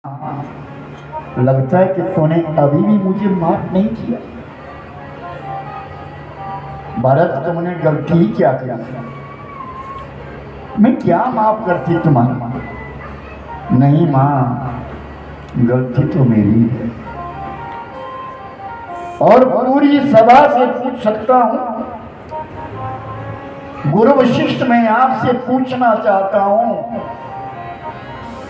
लगता है कि तूने अभी भी मुझे माफ नहीं किया। भरत, तुमने गलती ही क्या करी? मैं क्या माफ करती तुम्हारा? नहीं माँ, गलती तो मेरी है और पूरी सभा से पूछ सकता हूं। गुरु वशिष्ठ, मैं आपसे पूछना चाहता हूं,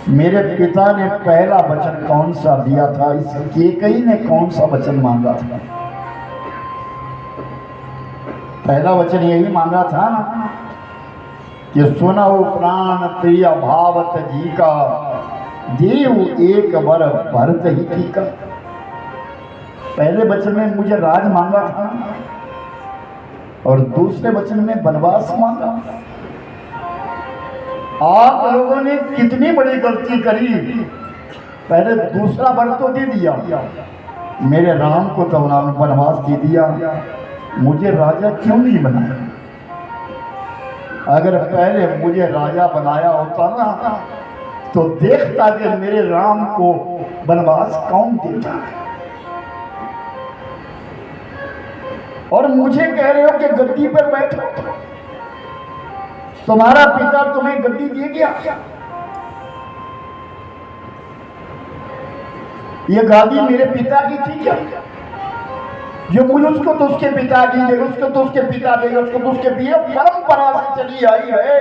मेरे पिता ने पहला वचन कौन सा दिया था? इस केकई ने कौन सा वचन मांगा था? पहला वचन यही मांगा था ना कि सुनो प्राण प्रिय भावत जी का, देव एक वर भरत ही की का। पहले वचन में मुझे राज मांगा था और दूसरे वचन में वनवास मांगा। आप लोगों ने कितनी बड़ी गलती करी। पहले दूसरा वर तो दे दिया, मेरे राम को तो वनवास दे दिया, मुझे राजा क्यों नहीं बनाया? अगर पहले मुझे राजा बनाया होता ना तो देखता कि मेरे राम को वनवास कौन देता है। और मुझे कह रहे हो कि गद्दी पर बैठो, तुम्हारा पिता तुम्हें गद्दी दे गया। ये गादी मेरे पिता की थी क्या? जो मुझे उसको तो उसके पिता की देगा, उसको तो उसके पिता देगा, उसको तो उसके पिता, परंपरा से चली आई है।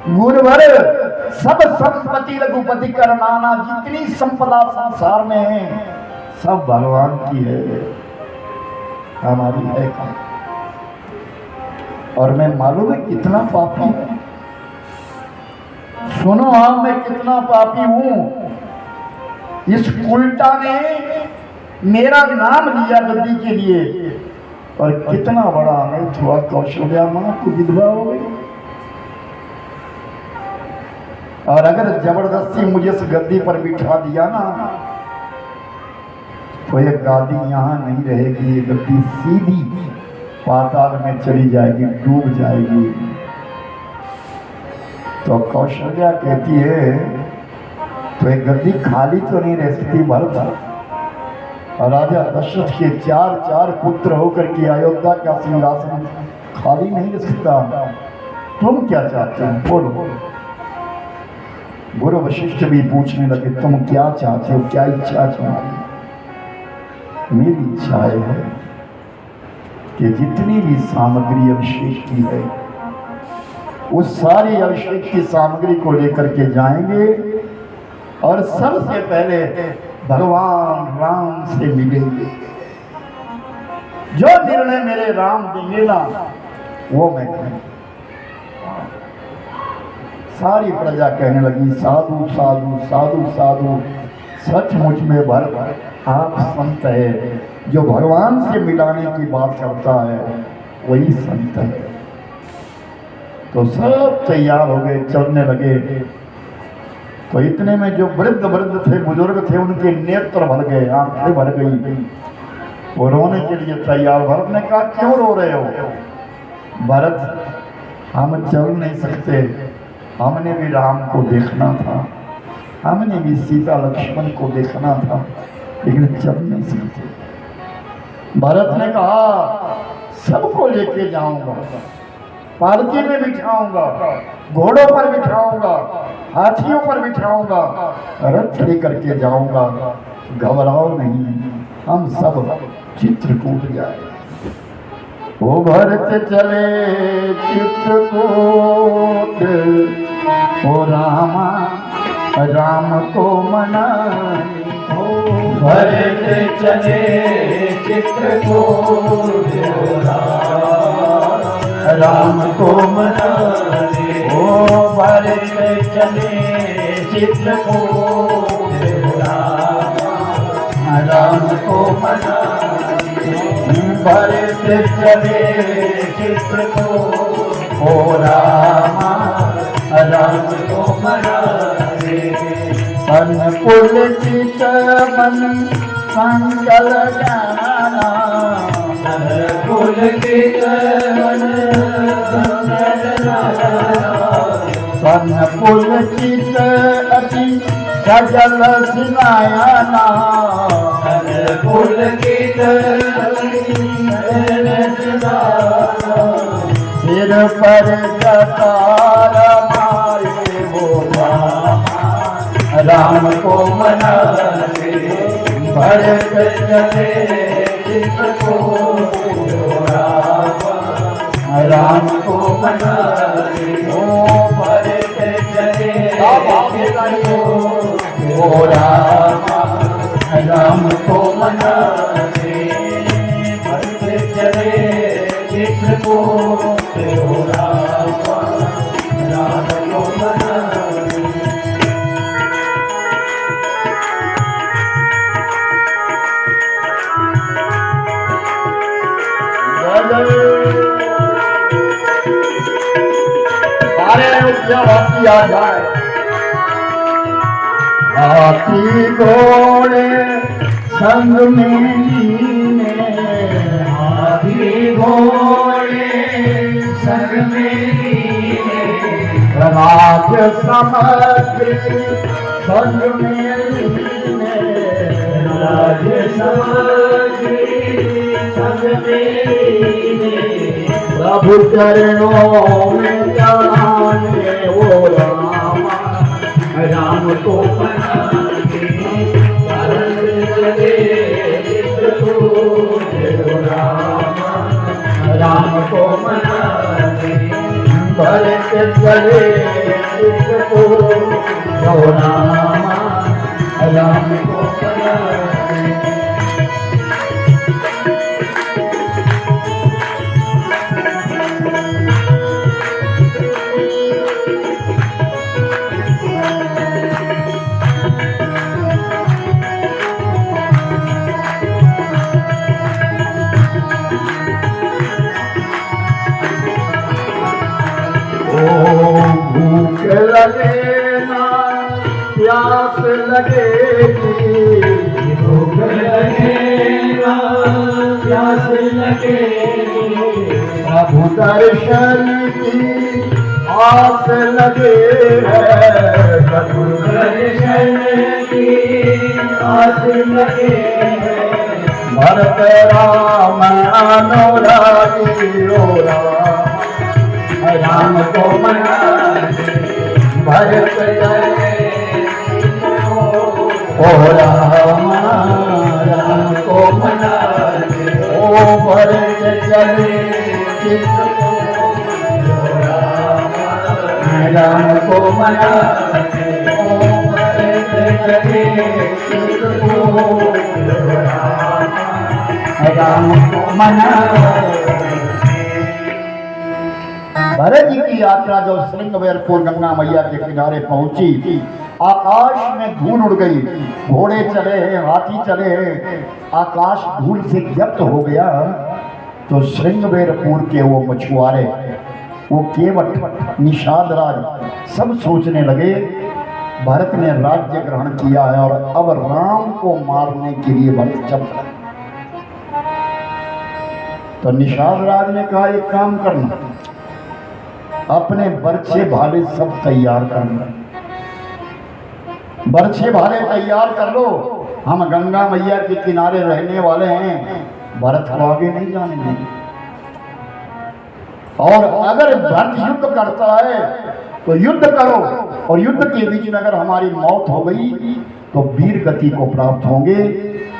गुरुवर, सब संपत्ति लघुपति करनाना, जितनी संपदा संसार में है सब भगवान की है, हमारी है कहाँ? और मैं मालूम है कितना पापी हूं। सुनो आप, मैं कितना पापी हूं। इस उल्टा ने मेरा नाम लिया गद्दी के लिए और कितना बड़ा अनर्थ हुआ। कौशल्या मां को विधवा हो गई और अगर जबरदस्ती मुझे इस गद्दी पर बिठा दिया ना तो ये गादी यहां नहीं रहेगी, ये गद्दी सीधी पाताल में चली जाएगी, डूब जाएगी। तो कौशल्या कहती है तो एक गद्दी खाली तो नहीं रह सकती भरत। और राजा दशरथ के चार पुत्र होकर के अयोध्या का सिंहासन खाली नहीं रह सकता। तुम क्या चाहते हो, बोलो। गुरु वशिष्ठ भी पूछने लगे, तुम क्या चाहते हो, क्या इच्छा तुम्हारी? मेरी इच्छा है कि जितनी भी सामग्री अभिषेक की है उस सारी अभिषेक की सामग्री को लेकर के जाएंगे और सबसे पहले भगवान राम से मिलेंगे। जो निर्णय मेरे राम देंगे ना वो मैं करूं। सारी प्रजा कहने लगी, साधु साधु साधु साधु, सचमुच में भरत आप संत है। जो भगवान से मिलाने की बात करता है वही संत है। तो सब तैयार हो गए, चलने लगे। तो इतने में जो वृद्ध वृद्ध थे, बुजुर्ग थे, उनके नेत्र भर गए, आंखें भर गई, वो रोने के लिए तैयार। भरत ने कहा, क्यों रो रहे हो? भरत, हम चल नहीं सकते, हमने भी राम को देखना था, हमने भी सीता लक्ष्मण को देखना था, लेकिन चल नहीं सकते। भरत ने कहा, सबको लेके जाऊंगा, पालकी में बिठाऊंगा, घोड़ों पर बिठाऊंगा, हाथियों पर बिठाऊंगा, रथ लेकर के जाऊंगा, घबराओ नहीं, हम सब चित्रकूट जाए। वो भरत चले चित्रकूट, ओ रामा राम को मनाने। भरत चले चित्रकूट, राम को मनाने। ओ भरत चले चित्रकूट, राम को मनाने। भरत चले चित्रकूट, ओ रामा राम को मनाने। अनुकूल चित मन संकल जाना, अनुकूल चित मन संकल जाना। अनुकूल चित अति सजल सिनायाना फूल की सिर पर जतार मारे वो राम को मनाते भरत चले जिसको राम को मनाते ओ भरत चले ओ राम को मनाते भरत चले जिसको राम को मनाते सारे अयोध्यावासी आ जाए। हाथी घोड़े संग में लीने, हाथी घोड़े संग में लीने, राज समग्री संग में लीने, राज समग्री संग में लीने, प्रभु चरणों में जाने वो राम को मनाते भरत चले जिसको राम को मनाते भरत चले जिसको राम को मनाते भूख लगे ना प्यास लगेगी, भूख लगेगा प्यास लगेगी, प्रभु दर्शन की आस लगे है, प्रभु दर्शन की आस लगे है, भरत राम अनुरागी ओ राम को मनाते भरत चले ओ राम को मनाते ओ भरत चले राम को मनाते ओ भरत चले राम को मनाते। भरत जी की यात्रा जो श्रृंगवेरपुर गंगा मैया के किनारे पहुंची, आकाश में धूल उड़ गई, घोड़े चले हैं, हाथी चले हैं, आकाश धूल से व्यक्त हो गया। तो श्रृंगवेरपुर के वो मछुआरे, वो केवट, निषाद राज सब सोचने लगे भरत ने राज्य ग्रहण किया है और अब राम को मारने के लिए भरत चल रहा है। तो निषाद राज ने कहा एक काम करना, अपने बर्छे भाले सब तैयार करना, बर्छे भाले तैयार कर लो, हम गंगा मैया के किनारे रहने वाले हैं, भरत को आगे नहीं जाने देंगे। और अगर भरत युद्ध करता है तो युद्ध करो, और युद्ध के बीच में अगर हमारी मौत हो गई तो वीर गति को प्राप्त होंगे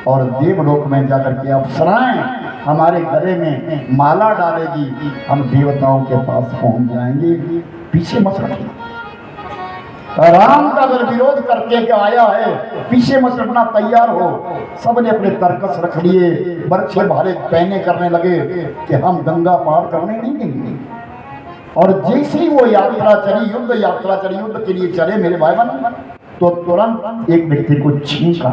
और देवलोक में जाकर के अप्सराएं हमारे गले में माला डालेगी, हम देवताओं के पास पहुंच जाएंगे, पीछे मत रखना। राम का अगर विरोध करके क्या आया है, पीछे मत रखना, तैयार हो। सबने अपने तर्कस रख लिए, बर्छे भाले पहने करने लगे कि हम गंगा पार करने नहीं देंगे। और जैसे ही वो यात्रा चली, युद्ध यात्रा चली, युद्ध के लिए चले मेरे भाई बहन, तो तुरंत एक व्यक्ति को छींक आ।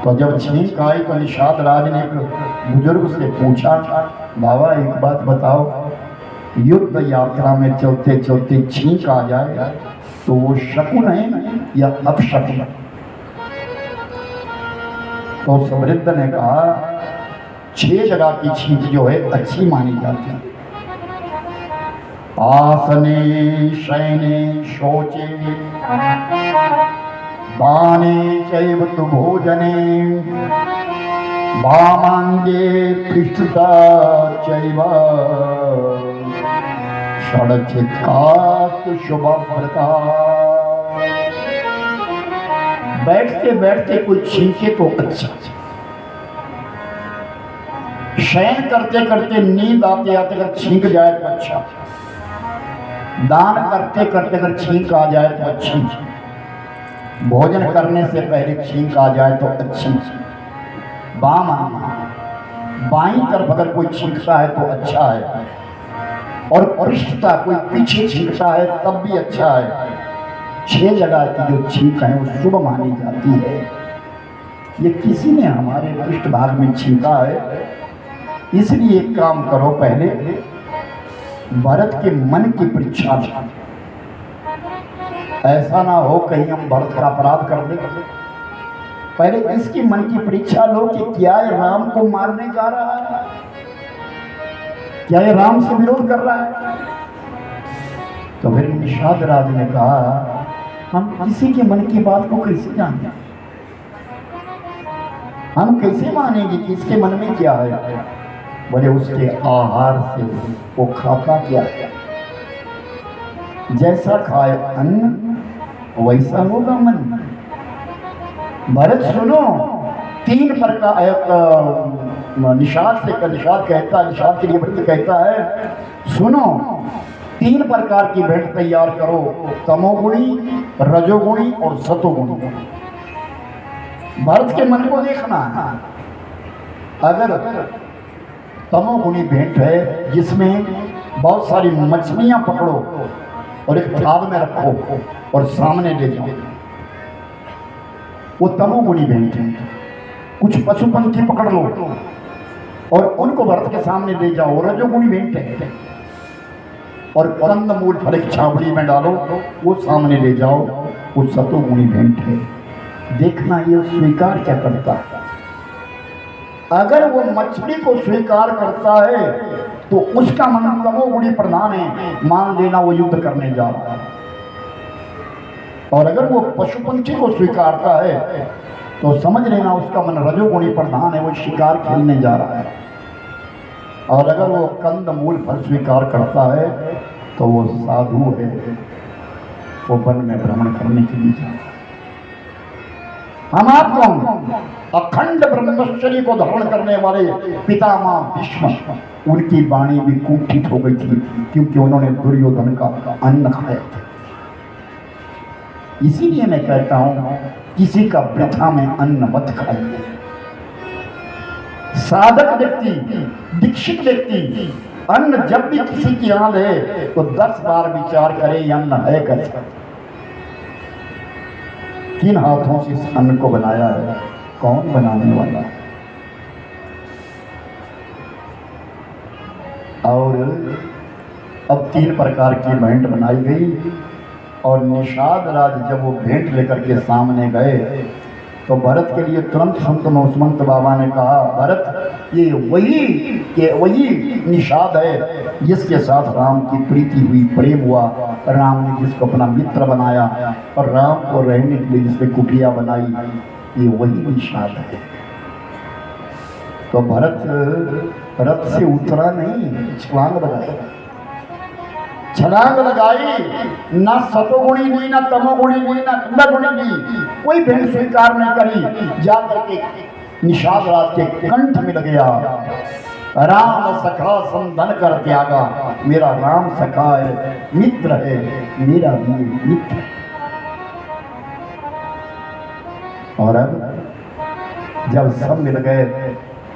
तो जब छींक आई तो निषाद राज ने एक बुजुर्ग से पूछा, बाबा एक बात बताओ, युद्ध यात्रा में चलते चलते छींक आ जाए तो वो शकुन है या अपशकुन? तो उस वृद्ध ने कहा 6 जगह की छींक जो है अच्छी मानी जाती है, आसने शयने शौचे दाने चैव तु भोजने वामांगे पृष्ठता चैव षडचित्कास्तु शुभव्रता। बैठते बैठते कोई छींके तो अच्छा, शयन करते करते नींद आते आते अगर छींक जाए तो अच्छा, दान करते करते अगर छींक आ जाए तो अच्छी, भोजन करने से पहले छींक आ जाए तो अच्छी, बाम बाईं तरफ अगर कोई छींकता है तो अच्छा है, और पृष्ठता कोई पीछे छींकता है तब भी अच्छा है। 6 जगह की जो छींक है वो शुभ मानी जाती है। ये किसी ने हमारे पृष्ठ भाग में छींका है, इसलिए एक काम करो, पहले भरत के मन की परीक्षा लो। ऐसा ना हो कहीं हम भरत का अपराध कर दें। पहले इसकी मन की परीक्षा लो कि क्या ये राम को मारने जा रहा है, क्या ये राम से विरोध कर रहा है। तो फिर निषाद राज ने कहा, हम किसी के मन की बात को कैसे जाने, हम कैसे मानेंगे कि इसके मन में क्या है। बोले उसके आहार से वो खाता क्या है, जैसा खाए अन्न वैसा होगा मन। भरत सुनो, 3 प्रकार निषाद कहता, निषाद के लिए भरत कहता है, सुनो 3 प्रकार की भेंट तैयार करो, तमोगुणी, रजोगुणी और सतोगुणी। भरत के मन को देखना है। अगर तमोगुणी भेंट है जिसमें बहुत सारी मछलियां पकड़ो और एक थाल में रखो और सामने ले जाओ, वो तमोगुणी भेंट है। कुछ पशु पंछी पकड़ लो और उनको भरत के सामने ले जाओ, रजोगुणी भेंट है। और कंद मूल फल एक छाबड़ी में डालो, वो सामने ले जाओ, वो सतोगुणी भेंट है। देखना ये स्वीकार क्या करता है। अगर वो मछली को स्वीकार करता है तो उसका मन तमोगुणी प्रधान है, मान लेना वो युद्ध करने जा रहा है। और अगर वो पशु पंछी को स्वीकारता है तो समझ लेना उसका मन रजोगुणी प्रधान है, वो शिकार खेलने जा रहा है। और अगर वो कंद मूल फल स्वीकार करता है तो वो साधु है, वो वन में भ्रमण करने के लिए जा रहा है। हम आप कौन? अखंड ब्रह्मचर्य को धारण करने वाले पितामह भीष्म, उनकी वाणी भी कुंठित हो गई थी क्योंकि उन्होंने दुर्योधन का अन्न खाया था। इसीलिए मैं कहता हूं किसी का वृथा में अन्न मत खाइए। साधक व्यक्ति, दीक्षित व्यक्ति अन्न जब भी किसी की आंध है तो 10 बार विचार करे ये अन्न है कैसा, किन हाथों से इस अन्न को बनाया है, कौन बनाने वाला है। और अब 3 प्रकार की भेंट बनाई गई और निषाद राज जब वो भेंट लेकर के सामने गए तो भरत के लिए तुरंत संत मौसमंत बाबा ने कहा, भरत ये वही निषाद है जिसके साथ राम की प्रीति हुई, प्रेम हुआ, राम ने जिसको अपना मित्र बनाया और राम को रहने के लिए जिसने कुटिया बनाई, ये वही निषाद है। तो भरत रथ से उतरा नहीं, छलांग लगाई। ना सतोगुणी ली, ना तमोगुणी ली, ना कंदगुणी ली, कोई भेंट स्वीकार नहीं करी। जाकर के निषाद राज के कंठ में लग गया, राम सखा संधन कर त्यागा। मेरा राम सखा है, मित्र है, मेरा भी मित्र है। और अब जब सब मिल गए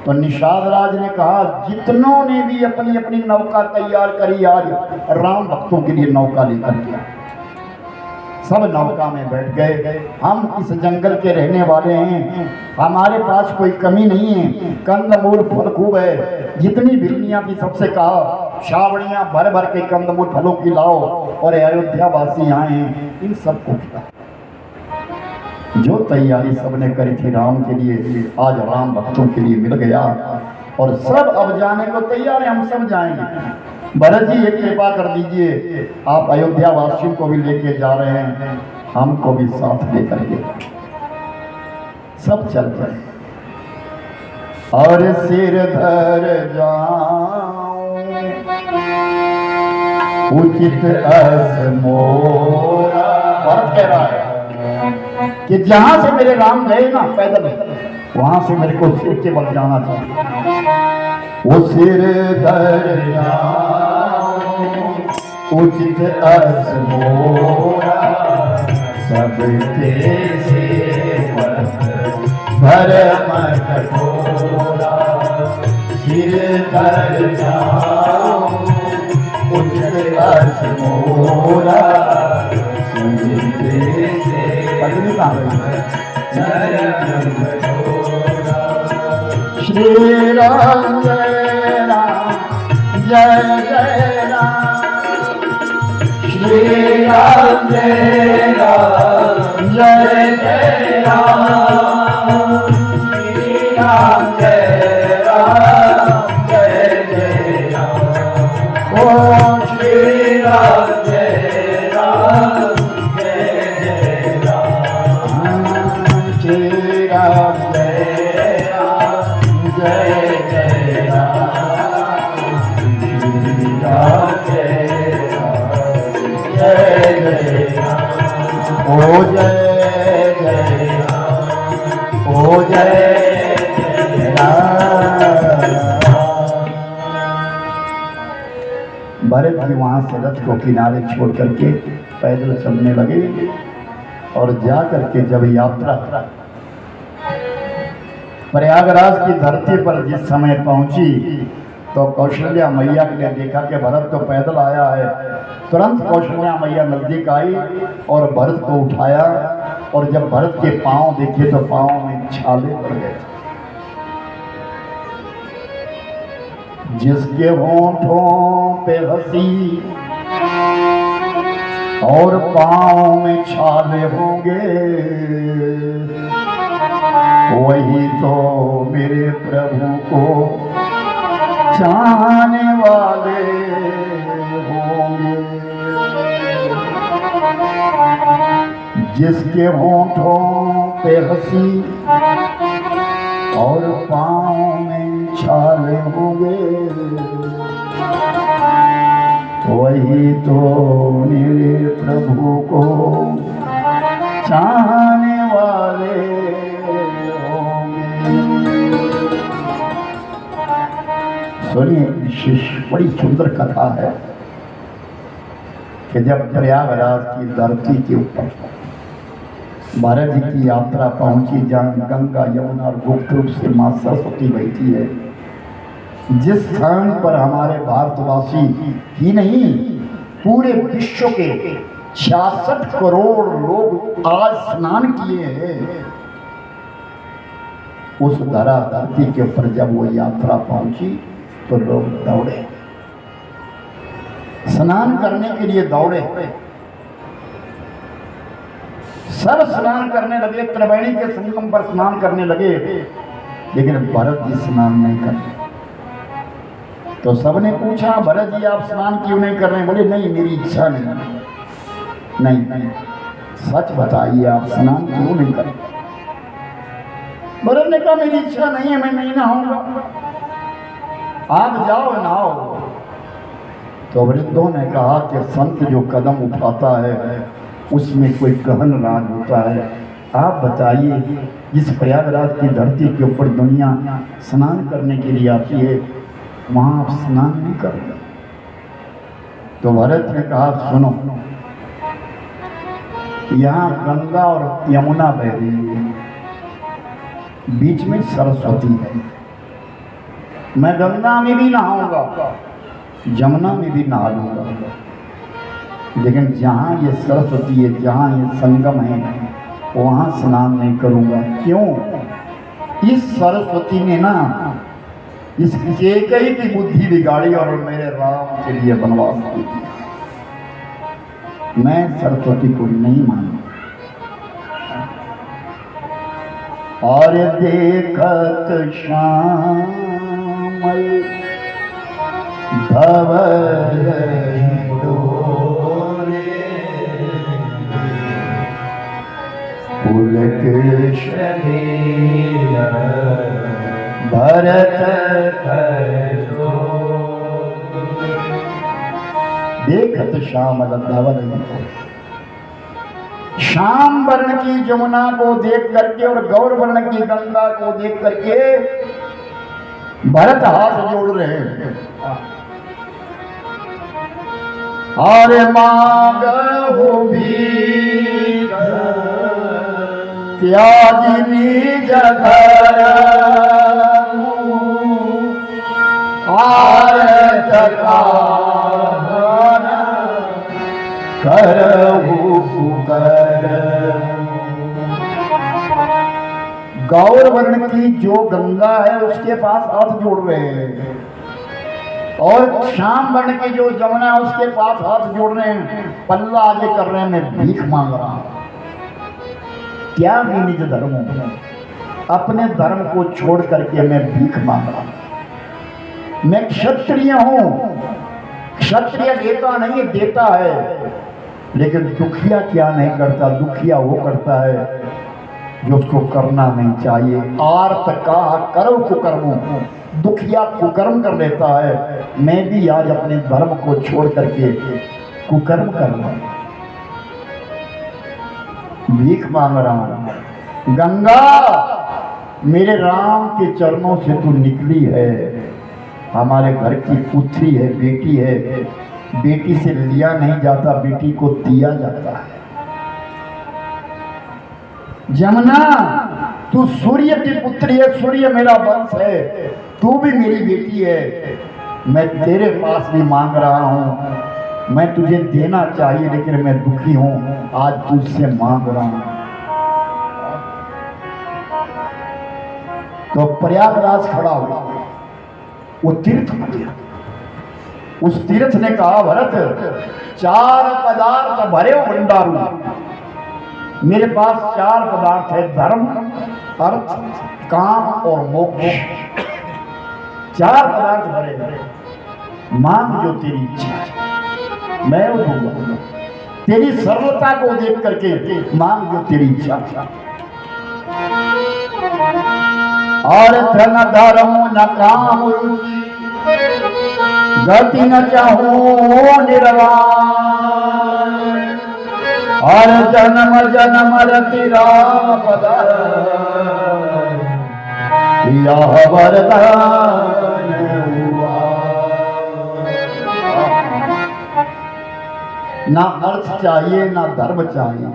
तो निषाद राज ने कहा, जितनों ने भी अपनी अपनी नौका तैयार करी, आज राम भक्तों के लिए नौका लेकर के सब नौका में बैठ गए। हम इस जंगल के रहने वाले हैं, हमारे पास कोई कमी नहीं है, कंदमूल फल खूब है। जितनी भिलनियाँ थी सबसे कहा, छावड़ियाँ भर भर के कंदमूल फलों की लाओ और अयोध्या वासी आए हैं, इन सबको खिलाओ। जो तैयारी सबने करी थी राम के लिए, आज राम भक्तों के लिए मिल गया और सब अब जाने को तैयार है। हम सब जाएंगे, भरत जी एक कृपा कर दीजिए, आप अयोध्या वासियों को भी लेके जा रहे हैं, हमको भी साथ लेकर के सब चल पड़े और सिर धर जाऊं उचित अस मोरा। भरत कह रहा है कि जहां से मेरे राम गए ना पैदल, वहां से मेरे को सिर के बल जाना चाहिए। वो सिर धर जाऊं उचित अस मोरा, सब तेरे भरम कठोरा। सिर धर जाऊं उचित अस मोरा, सब तेरे श्री राम जय राम जय जय राम, श्री राम जय राम जय जय राम, श्री राम जय राम जय जय राम। ओ श्री राम जय राम जय जय राम, श्री राम जय राम जय जय राम, श्री राम जय राम जय जय राम। ओ जय जय राम, ओ जय जय राम। भरत जी वहां से रथ को किनारे छोड़ करके पैदल चलने लगे और जा करके जब यात्रा प्रयागराज की धरती पर जिस समय पहुंची तो कौशल्या मैया ने देखा कि भरत तो पैदल आया है। तुरंत कौशल्या मैया नजदीक आई और भरत को उठाया, और जब भरत के पांव देखे तो पांव में छाले पड़ गए। जिसके होंठों पे हंसी और पांव में छाले होंगे, वही तो मेरे प्रभु को चाहने वाले होंगे। जिसके होंठों पे हंसी और पांव में छाले होंगे, वही तो मेरे प्रभु को चाहने वाले होंगे। सुनिए, विशेष बड़ी सुंदर कथा है कि जब प्रयागराज की धरती के ऊपर भरत जी की यात्रा पहुंची, जहाँ गंगा यमुना और गुप्त रूप से मां सरस्वती बैठी है, जिस स्थान पर हमारे भारतवासी ही नहीं पूरे विश्व के 66 करोड़ लोग आज स्नान किए हैं, उस धरा धरती के ऊपर जब वो यात्रा पहुंची तो लोग दौड़े, स्नान करने के लिए दौड़े। सब स्नान करने लगे, त्रिवेणी के संगम पर स्नान करने लगे, लेकिन भरत जी स्नान नहीं करते। तो सबने पूछा, भरत जी आप स्नान क्यों नहीं कर रहे हैं? बोले नहीं, मेरी इच्छा नहीं। नहीं, सच बताइए आप स्नान क्यों नहीं कर रहे? भरत ने कहा मेरी इच्छा नहीं है, मैं नहीं नहाऊंगा, आप जाओ नहाओ। तो वृद्धों ने कहा कि संत जो कदम उठाता है उसमें कोई गहन राज होता है। आप बताइए, जिस प्रयागराज की धरती के ऊपर दुनिया स्नान करने के लिए आती है, वहाँ आप स्नान नहीं कर रहे। तो भरत ने कहा सुनो, यहाँ गंगा और यमुना बह रही है, बीच में सरस्वती है, मैं गंगा में भी नहाऊंगा, जमुना में भी नहा लूंगा, लेकिन जहाँ ये सरस्वती है, जहाँ ये संगम है, वहाँ स्नान नहीं करूँगा। क्यों? इस सरस्वती ने ना इस केकई की बुद्धि बिगाड़ी और मेरे राम के लिए वनवास दी। मैं सरस्वती को नहीं मानू। और देखत श्यामल खबर डोरे पुलकेश भरत देखत श्याम वृंदावन। श्याम वर्ण की जमुना को देख करके और गौर वर्ण की गंगा को देख करके भरत हाथ जोड़ रहे हैं। अरे मांगो भी त्यागिनी जघर करहु पुकार। गौर वर्ण की जो गंगा है उसके पास हाथ जोड़ रहे हैं और श्याम वर्ण की जो जमुना है उसके पास हाथ जोड़ रहे हैं, पल्ला आगे कर रहे हैं, मैं भीख मांग रहा हूं। क्या भी निज धर्म, अपने धर्म को छोड़ करके मैं भीख मांग रहा हूं। मैं क्षत्रिय हूं, क्षत्रिय देता नहीं देता है, लेकिन दुखिया क्या नहीं करता, दुखिया वो करता है जो उसको करना नहीं चाहिए। आर्त का करो कुकर्मों, दुखिया कुकर्म कर लेता है। मैं भी आज अपने धर्म को छोड़ करके कुकर्म कर रहा हूं, भीख मांग रहा हूं। गंगा मेरे राम के चरणों से तू निकली है, हमारे घर की पुत्री है, बेटी है, बेटी से लिया नहीं जाता, बेटी को दिया जाता है। जमुना तू सूर्य की पुत्री है, सूर्य मेरा वंश है, तू भी मेरी बेटी है। मैं तेरे पास भी मांग रहा हूं, मैं तुझे देना चाहिए लेकिन मैं दुखी हूं, आज तुझसे मांग रहा हूं। तो प्रयागराज खड़ा हुआ, वो तीर्थ हो गया। उस तीर्थ ने कहा, भरत 4 पदार्थ भरे हो भंडारू, मेरे पास 4 पदार्थ है, धर्म, अर्थ, काम और मोक्ष। 4 पदार्थ भरे, मांग जो तेरी इच्छा मैं वो दूंगा। तेरी सरलता को देख करके मांग जो तेरी इच्छा। और धन धर्म न काम रुचि, गति न चाहूं निर्वाण, और जन्म जन्म रति राम पदार, यह वरदान हुआ। ना अर्थ चाहिए, ना धर्म चाहिए,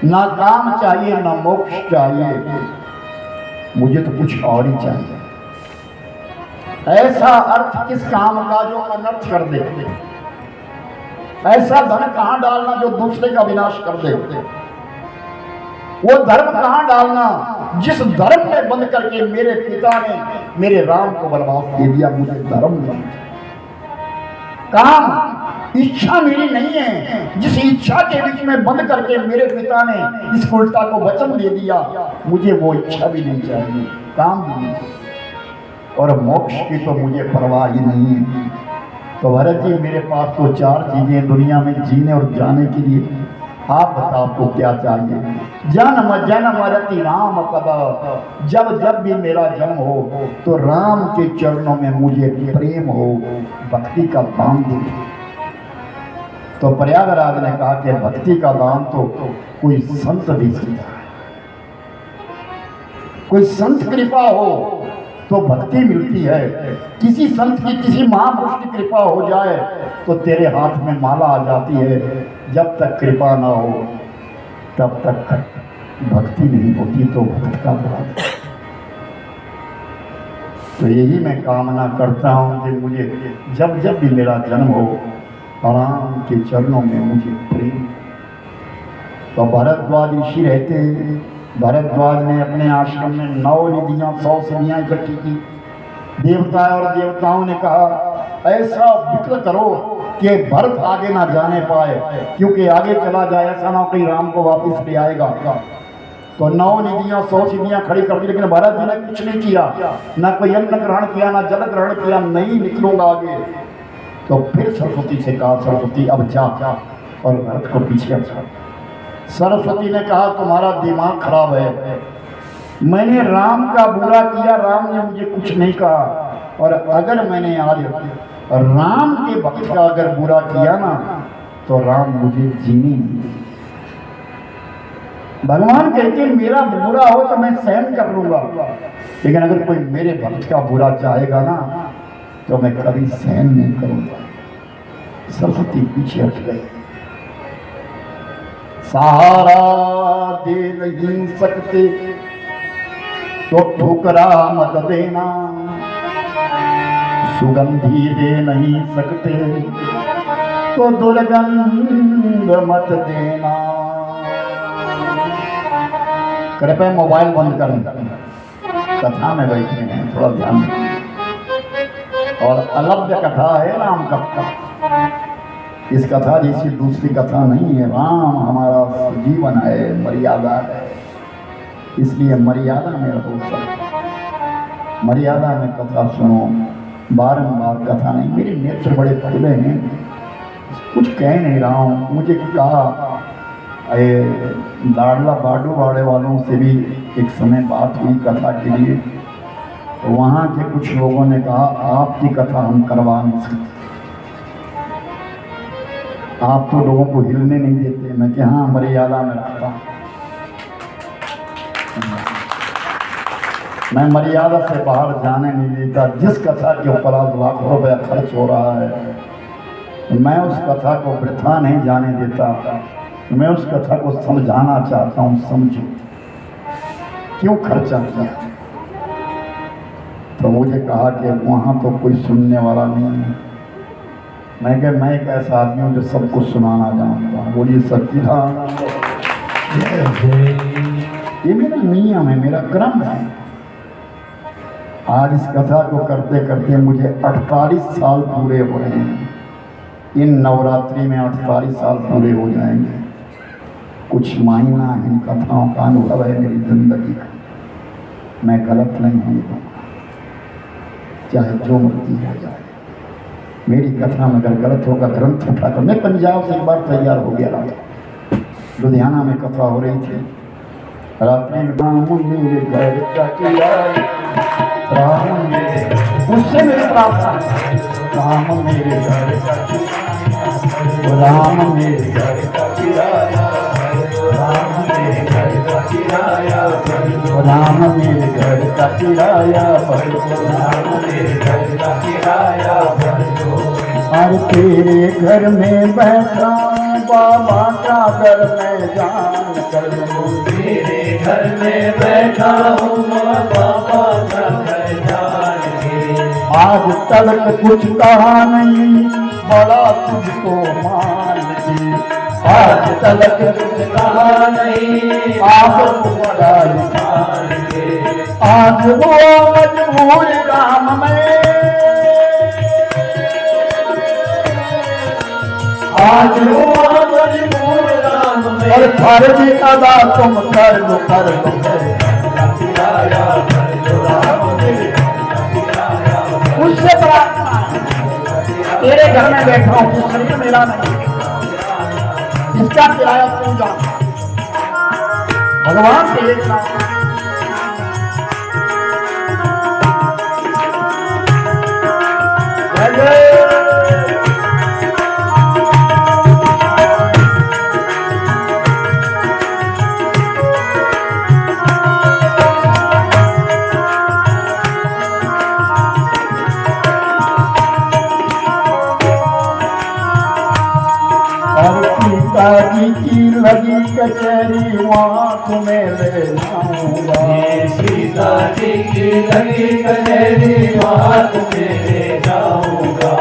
ना काम चाहिए, ना मोक्ष चाहिए, मुझे तो कुछ और ही चाहिए। ऐसा अर्थ किस काम का जो अनर्थ कर दे, ऐसा धन कहां डालना जो दूसरे का विनाश कर दे, वो धर्म कहां डालना जिस धर्म में बंद करके मेरे पिता ने मेरे राम को वनवास दे दिया। मुझे धर्म नहीं, काम इच्छा मेरी नहीं है, जिस इच्छा के बीच में बंद करके मेरे पिता ने इस उल्टा को वचन दे दिया, मुझे वो इच्छा भी नहीं चाहिए, काम भी नहीं चाहिए, और मोक्ष की तो मुझे परवाह ही नहीं है। तो भरत जी मेरे पास तो 4 चीजें दुनिया में जीने और जाने के लिए, आप बताओ आपको क्या चाहिए। जन्म जन्म रति राम पद, जब जब भी मेरा जन्म हो तो राम के चरणों में मुझे प्रेम हो, भक्ति का दान दे। तो प्रयागराज ने कहा कि भक्ति का दान तो कोई संत दे सकता है, कोई संत कृपा हो तो भक्ति मिलती है। किसी संत की, किसी महापुरुष की कृपा हो जाए तो तेरे हाथ में माला आ जाती है। जब तक कृपा ना हो तब तक भक्ति नहीं होती, तो भक्त का दान। तो यही मैं कामना करता हूँ कि मुझे जब जब भी मेरा जन्म हो, राम के चरणों में मुझे प्रेम। तो भरद्वाज ऋषि रहते हैं, भरद्वाज ने अपने आश्रम में 9 निधियां 100 सिद्धियां इकट्ठी की। देवता और देवताओं ने कहा ऐसा विकल करो कि भरत आगे ना जाने पाए, क्योंकि आगे चला जाए ऐसा ना कोई राम को वापस ले आएगा। तो 9 निधियां 100 सिद्धियां खड़ी कर दी, लेकिन भरत जी ने कुछ नहीं किया, ना कोई अन्न ग्रहण किया, ना जल ग्रहण किया। नहीं निकलूंगा आगे, तो फिर सरस्वती से कहा, सरस्वती अब जा और भरत को पीछे हटा। सरस्वती ने कहा तुम्हारा दिमाग खराब है, मैंने राम का बुरा किया, राम ने मुझे कुछ नहीं कहा, और अगर मैंने आज राम के भक्त का अगर बुरा किया ना तो राम मुझे जीने नहीं देंगे। भगवान कहते हैं मेरा बुरा हो तो मैं सहन कर लूंगा, लेकिन अगर कोई मेरे भक्त का बुरा चाहेगा ना तो मैं कभी सहन नहीं करूंगा। सरस्वती पीछे हट गई। सहारा दे नहीं सकते तो ठुकरा मत देना, सुगंधी दे नहीं सकते तो दुर्गंध मत देना। कृपया मोबाइल बंद करें, कथा में बैठे हैं, थोड़ा ध्यान दें। और अलभ्य कथा है राम कथा, इस कथा जैसी दूसरी कथा नहीं है। राम हमारा जीवन है, मर्यादा है, इसलिए मर्यादा में रहो सब, मर्यादा में कथा सुनो, बारंबार कथा नहीं। मेरे नेत्र बड़े खुले हैं, कुछ कह नहीं रहा हूँ। मुझे कहा लाडला बाडू वाड़े वालों से भी एक समय बात हुई कथा के लिए, तो वहाँ के कुछ लोगों ने कहा आपकी कथा हम करवा नहीं सकते, आप तो लोगों को हिलने नहीं देते। मैं कि हाँ मर्यादा में रखता हूँ, मैं मर्यादा से बाहर जाने नहीं देता। जिस कथा के ऊपर आज लाखों रुपया खर्च हो रहा है, मैं उस कथा को वृथा नहीं जाने देता, मैं उस कथा को समझाना चाहता हूँ। समझो क्यों खर्चा किया। तो मुझे कहा कि वहाँ तो कोई सुनने वाला नहीं है। मैं क्या, मैं एक ऐसा आदमी हूँ जो सबको सुनाना जानता हूँ। बोलिए सच्ची हाँ, ये मेरा नियम है, मेरा क्रम है। आज इस कथा को करते करते मुझे 48 साल पूरे हो रहे हैं। इन नवरात्रि में 48 साल पूरे हो जाएंगे। कुछ मायना इन कथाओं का अनुभव है मेरी जिंदगी का। मैं गलत नहीं हूँ, चाहे जो मर्जी हो जाए। मेरी कथा में अगर गलत होगा ग्रंथ उठाकर, मैं पंजाब से एक बार तैयार हो गया था, लुधियाना में कथा हो रही थी। रात्रि में राम मेरे घर का किया, राम मेरे, उससे मेरी प्रार्थना, राम मेरे घर का किया, राम मेरे घर का किराया, राम मेरे घर का किराया, राम मेरे घर का किराया, राम मेरे घर का किराया। और तेरे घर में बैठा बाबा का घर में जान कर, तेरे घर में बैठा हूँ बाबा का घर जान के। आज तक कुछ कहा नहीं, बड़ा तुझको मान के, आज तक कुछ कहा नहीं, आप बड़ा मान के। आज वो मजबूर राम में, आज वो मजबूर राम में, और फर्ज अदा तुम कर लो, कर लो, उससे प्रार्थना, तेरे घर में बैठा हूँ, शरीर मेरा नहीं, इसका किराया तू जा। भगवान से एक सीताजी की लगी कचहरी वहाँ तुम्हें ले जाऊंगा, सीताजी की लगी कचहरी वहाँ तुम्हें ले जाऊंगा।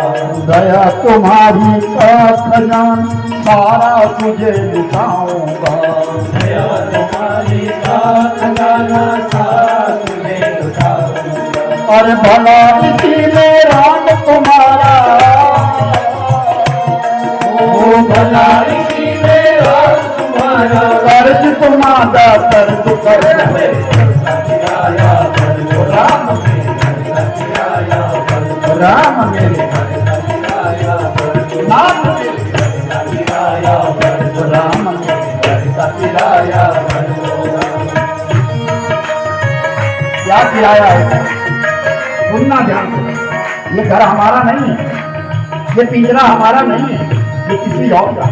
दया तुम्हारी का खजान सारा तुझे दिखाऊंगा, दया तुम्हारी का खजाना सारा तुझे दिखाऊंगा। और भला इसी में राम तुम्हारा, ओ भला कर्ज तुम्हारा कर्ज कर, राम मेरे, राम मेरे, किराया है। सुनना ध्यान से, ये घर हमारा नहीं है, ये पिंजरा हमारा नहीं है, ये किसी और का।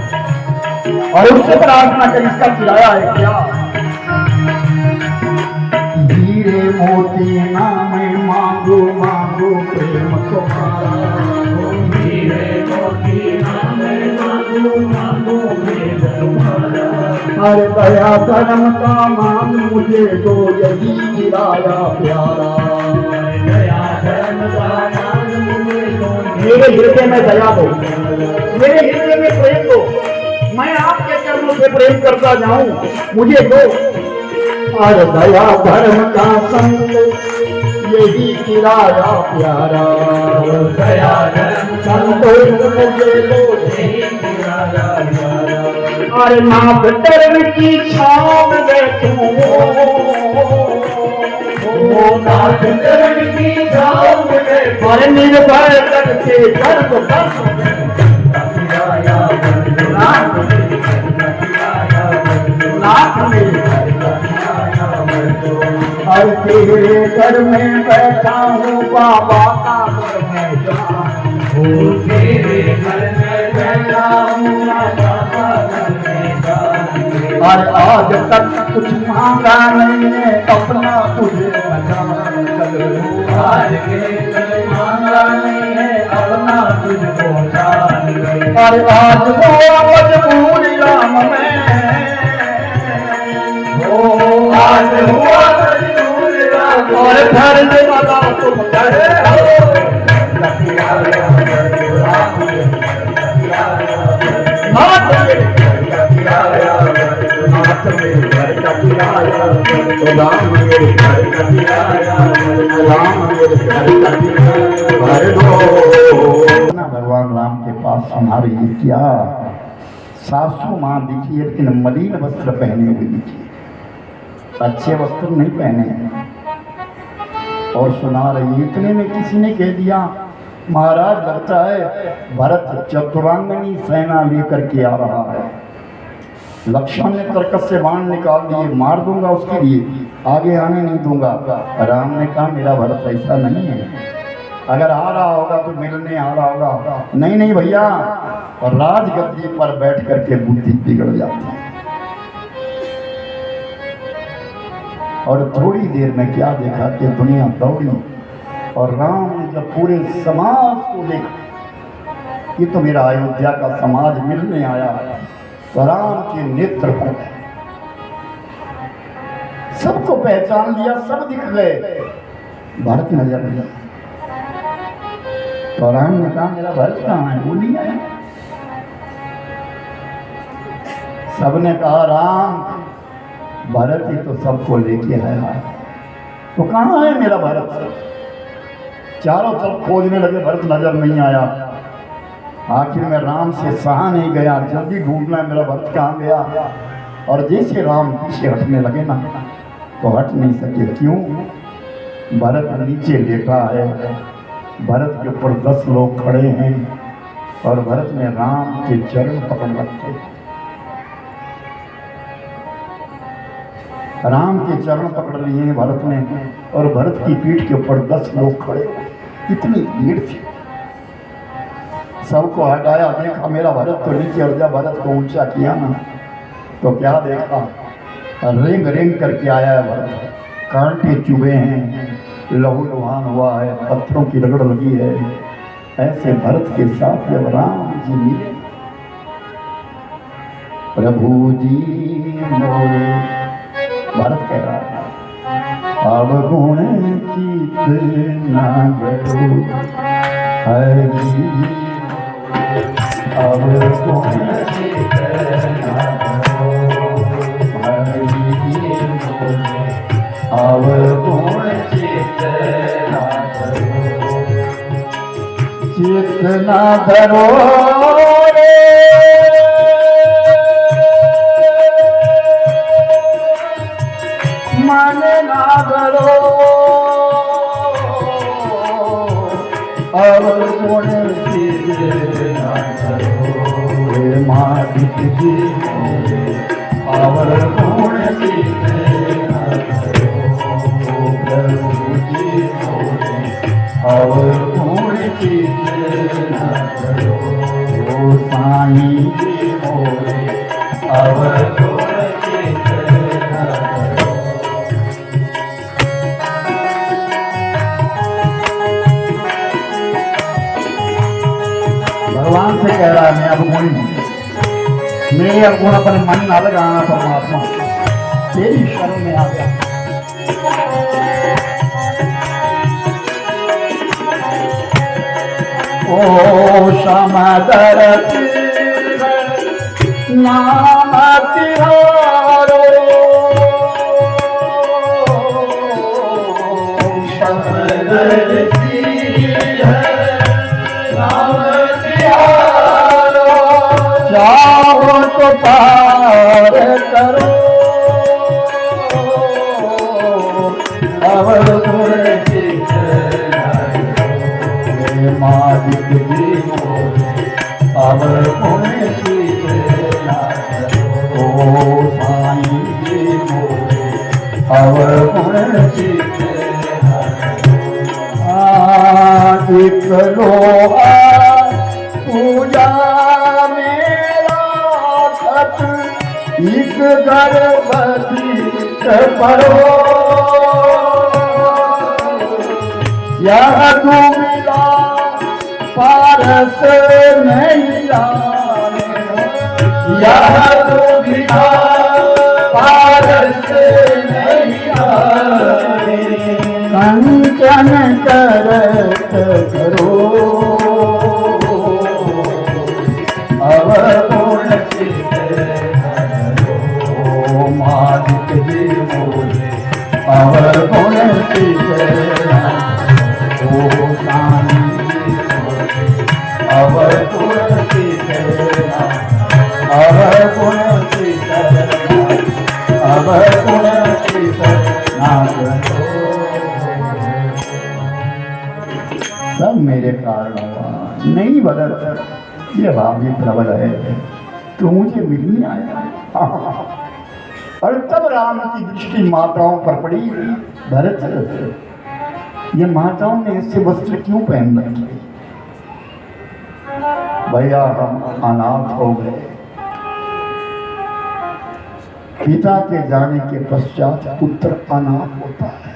और उससे प्रार्थना कर, इसका किराया है क्या? हीरे मोती ना मैं मांगू मांगू प्रेम तुम्हारा, हीरे मोती ना मैं मांगू मांगू प्रेम तुम्हारा। अरे दया धर्म का मांग मुझे दो, यही किराया प्यारा। दया धर्म का मांग मुझे दो, मेरे हृदय में दया दो, मेरे हृदय में प्रेम दो, मैं आपके चरणों से प्रेम करता जाऊं, मुझे दो। और दया धर्म का संग यही किराया प्यारा। दया धर्म का संतोष मुझे दो, यही किराया प्यारा। और नाथ धर्म की छाव बैठूं, नाथ धर्म की छाव में बैठूं, और निर्भय करके दर्द किराया नाथ मेरे, और तेरे घर में बैठा हूँ बाबा का घर में जाऊं। तेरे घर में बैठा हूँ बाबा का घर में जाऊं। और आज तक कुछ मांगा नहीं है, अपना तुझे पहचान कर। आज के कल मांगा नहीं है, अपना तुझको जान गए। और आज वो मजबूरी राम में, आज हुआ मजबूर राम, और फर्ज वाला तुम करे हो। नाथ मेरे, नाथ मेरे घर का किराया, तो राम मेरे घर का किराया, राम मेरे घर का किराया भर दो। ना भगवान राम के पास हमारे ये क्या सासू माँ दिखी है, लेकिन मलिन वस्त्र पहने हुए दिखी, अच्छे वस्त्र नहीं पहने। और सुना रही, इतने में किसी ने कह दिया, महाराज लगता है भरत चतुरांगनी सेना लेकर के आ रहा है। लक्ष्मण ने तरकस से बाण निकाल दिए, मार दूंगा उसके लिए, आगे आने नहीं दूंगा। राम ने कहा मेरा भरत ऐसा नहीं है, अगर आ रहा होगा तो मिलने आ रहा होगा। नहीं नहीं भैया, राजगद्दी पर बैठ करके बुद्धि बिगड़ जाती है। और थोड़ी देर में क्या देखा कि दुनिया दौड़ी, और राम ने जब पूरे समाज को देखा, ये तो मेरा अयोध्या का समाज मिलने आया है, तो राम के नेत्र पर सबको पहचान लिया, सब दिख गए, भरत नजर नहीं। तो राम ने कहा मेरा भरत कहाँ है, वो नहीं आया। सबने कहा राम भरत ही तो सबको लेके आया, तो कहाँ है मेरा भरत। चारों तरफ खोजने लगे, भरत नजर नहीं आया। आखिर में राम से सहा नहीं गया, जल्दी ढूंढना है मेरा भरत कहाँ गया। और जैसे राम पीछे हटने लगे ना, तो हट नहीं सके। क्यों? भरत नीचे लेटा है, भरत के ऊपर 10 लोग खड़े हैं, और भरत ने राम के चरण पकड़ रखे। राम के चरण पकड़ लिए हैं भरत ने, और भरत की पीठ के ऊपर 10 लोग खड़े। इतनी भीड़ थी, सबको हटाया, देखा मेरा भरत तो नीचे, और जब भरत को ऊंचा किया ना, तो क्या देखा, रेंग रेंग करके आया है भरत, कांटे चुभे हैं, लहू लुहान हुआ है, पत्थरों की रगड़ लगी है। ऐसे भरत के साथ जब राम जी मिले, प्रभु जी मोरे, भरत कह रहा है अब गुण चित ना गयो हरि, अब गुण चित ना गयो हरि, अब गुण चित ना गयो, चित ना धरो रे मन ना धरो, अब गुण चित ना धरो मालिक जी, अब गुण चित ना धरो प्रभु होनी, मेरे अगुण अपने मन न लगाना परमात्मा, तेरी शरण में आ गया। ओ समादर नाम तिहारो, समदर नाम तिहारो, चाहो तो पार करो अवर गुण मालिक जी अवर गुण ओ साईं जी अवर गुण एक लोहा पूजा मेरा खत एक गर्भवती पढ़ो, यह दुविधा पारस नहीं जाने, यह दुविधा पारस नहीं जाने, कंचन करत करो अवगुण ओ मालिक जी मोरे अवगुण ओ साईं अवगुण अवगुण अवगुण सब मेरे कारण हुआ, नहीं बदल ये भाव भी प्रबल है, तू मुझे मिलने आया। और तब राम की दृष्टि माताओं पर पड़ी। भरत, ये माताओं ने ऐसे वस्त्र क्यों पहन रखे? भैया हम अनाथ हो गए, पिता के जाने के पश्चात पुत्र अनाथ होता है।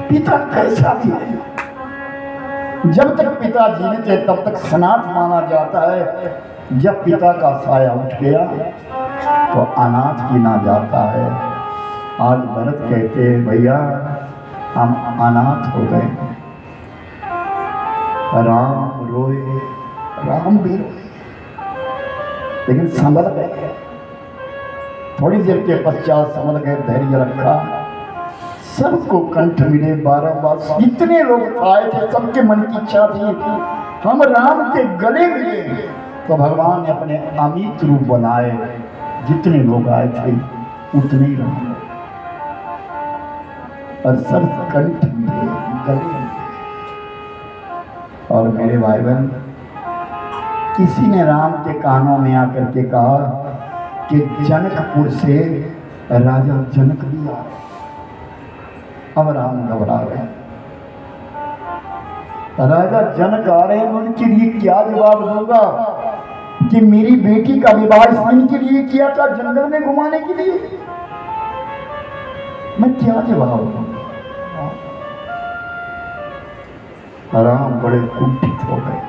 पिता कैसा भी है, जब तक पिता जीवित है तब तक सनाथ माना जाता है, जब पिता का साया उठ गया तो अनाथ गिना जाता है। आज भरत कहते हैं भैया हम अनाथ हो गए। राम रोए, राम भी रोए, लेकिन संभल गए। थोड़ी देर के पश्चात संभल गए, धैर्य रखा, सबको कंठ मिले। बारंबार इतने लोग आए थे, सबके मन की इच्छा थी हम राम के गले मिले, तो भगवान ने अपने अमित रूप बनाए। जितने लोग आए थे उतने ही राम, और सब कंठ मिले, गले मिले। और मेरे भाई बहन, किसी ने राम के कानों में आकर के कहा कि जनकपुर से राजा जनक भी आ रहे। अब राम घबरा गए, राजा जनक आ रहे हैं, उनके लिए क्या जवाब दूंगा कि मेरी बेटी का विवाह इनके लिए किया था, जंगल में घुमाने के लिए, मैं क्या जवाब दूंगा? राम बड़े कुंठित हो गए,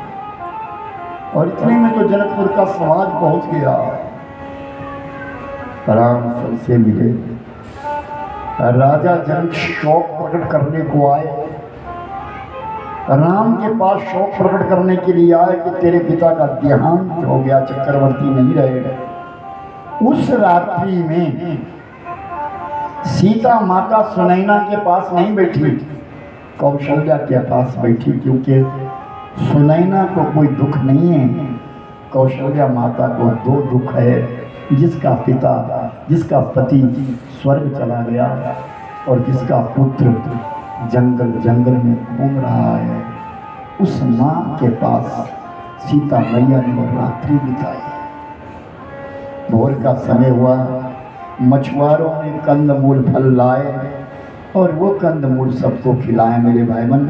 और इतने में तो जनकपुर का समाज पहुंच गया। राम सबसे मिले, राजा जनक शोक प्रकट करने को आए। राम के पास शोक प्रकट करने के लिए आए कि तेरे पिता का देहांत हो गया, चक्रवर्ती नहीं रहे। उस रात्रि में सीता माता सुनैना के पास नहीं बैठी, कौशल्या के पास बैठी, क्योंकि सुनैना को कोई दुख नहीं है, कौशल्या माता को दो दुख है। जिसका पिता, जिसका पति स्वर्ग चला गया, और जिसका पुत्र जंगल जंगल में घूम रहा है। उस माँ के पास सीता मैया ने वो रात्रि बिताई। भोर का समय हुआ, मछुआरों ने कंदमूल फल लाए, और वो कंदमूल सबको खिलाए मेरे भाई बहन।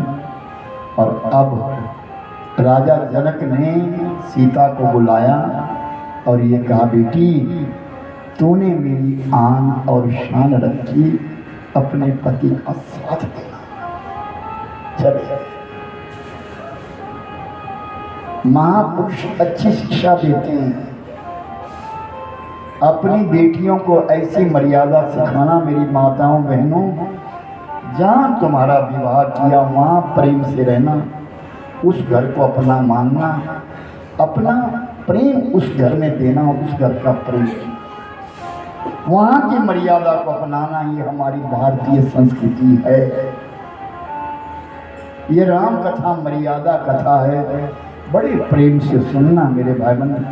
और अब राजा जनक ने सीता को बुलाया और ये कहा, बेटी तूने मेरी आन और शान रखी, अपने पति का साथ देना। चले महापुरुष अच्छी शिक्षा देते हैं। अपनी बेटियों को ऐसी मर्यादा सिखाना, मेरी माताओं बहनों, जहाँ तुम्हारा विवाह किया वहाँ प्रेम से रहना, उस घर को अपना मानना, अपना प्रेम उस घर में देना, उस घर का प्रेम, वहाँ की मर्यादा को अपनाना, ये हमारी भारतीय संस्कृति है। ये राम कथा मर्यादा कथा है, बड़े प्रेम से सुनना मेरे भाई बहन।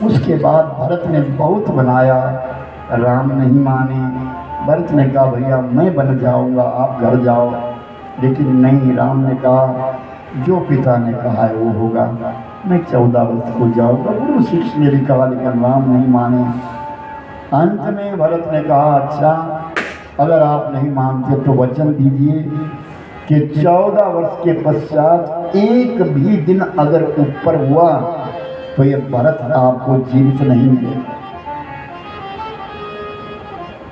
उसके बाद भरत ने बहुत बनाया, राम नहीं माने। भरत ने कहा भैया मैं बन जाऊंगा, आप घर जाओ। लेकिन नहीं, राम ने कहा जो पिता ने कहा है वो होगा, मैं 14 वर्ष को जाऊंगा। गुरु शिष्य ने भी कहा, लेकिन राम नहीं माने। अंत में भरत ने कहा अच्छा, अगर आप नहीं मानते तो वचन दीजिए कि 14 वर्ष के पश्चात एक भी दिन अगर ऊपर हुआ तो ये भरत आपको जीवित नहीं मिलेगा,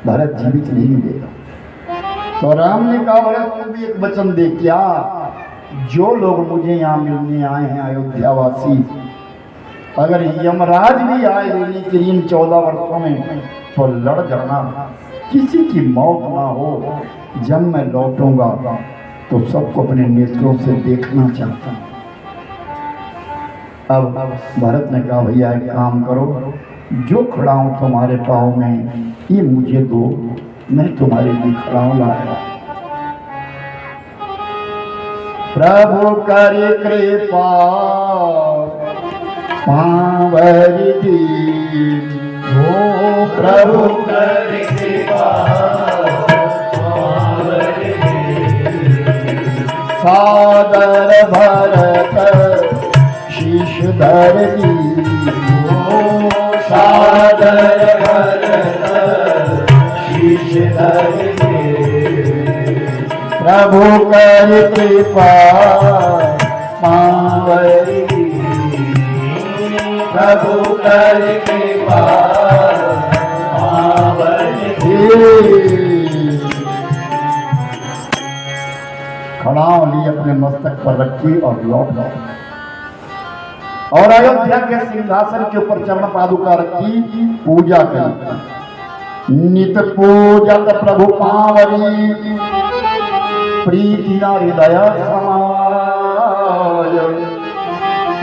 भरत जीवित नहीं मिलेगा। तो राम ने कहा भरत तू भी एक वचन दे, क्या जो लोग मुझे यहाँ मिलने आए हैं अयोध्यावासी, अगर यमराज भी आए लेने के लिए इन 14 वर्षों में तो लड़ जाना, किसी की मौत ना हो। जब मैं लौटूंगा तो सबको अपने नेत्रों से देखना चाहता हूँ। अब भरत ने कहा भैया एक काम करो, जो खड़ा हूँ तुम्हारे पाँव में ये मुझे दो, मैं तुम्हारे लिए खड़ा हूँ लाया। प्रभु कर कृपा पावर दी, हो प्रभु कर कृपा पावर दी, सादर भरत शीश धर दी, हो सादर भरत शीश धर दी। प्रभु कर कृपा पावर दी, प्रभु कर कृपा पावर दी। खड़ाव ली अपने मस्तक पर रखी और लौट गए। और अयोध्या के सिंहासन के ऊपर चरण पादुका रखी, पूजा करी। नित पूजत प्रभु पावरी, प्रीति हृदय समाय।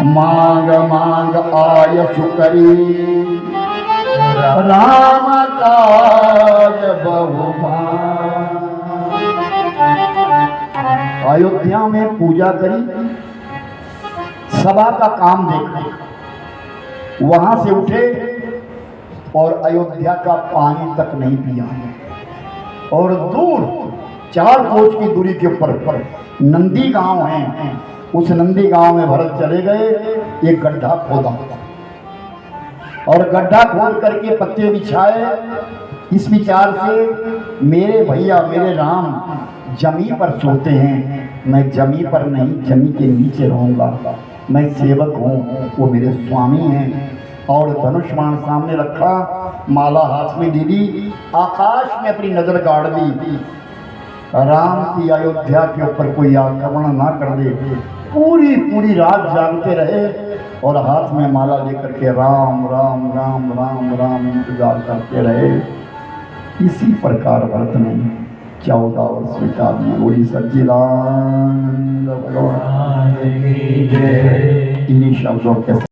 मांग मांग आय सुकरी, राम काज बहुमान। अयोध्या में पूजा करी, सभा का काम देखा, वहां से उठे और अयोध्या का पानी तक नहीं पिया। और दूर 4 कोस की दूरी के ऊपर नंदी गांव है, उस नंदी गांव में भरत चले गए। एक गड्ढा खोदा और गड्ढा खोद करके पत्ते बिछाए, इस विचार से मेरे भैया मेरे राम जमी पर सोते हैं, मैं जमी पर नहीं जमी के नीचे रहूंगा। मैं सेवक हूँ, वो मेरे स्वामी हैं। और धनुष बाण सामने रखा, माला हाथ में दे दी, आकाश में अपनी नजर गाड़ दी। राम की अयोध्या के ऊपर कोई आक्रमण ना कर दे। पूरी पूरी रात जागते रहे और हाथ में माला लेकर के राम राम राम राम राम इंतजार करते रहे। इसी प्रकार भरत ने 14 वर्ष बिता दिए। बोली सच्चिदानंद भगवान की जय। इन्हीं शब्दों के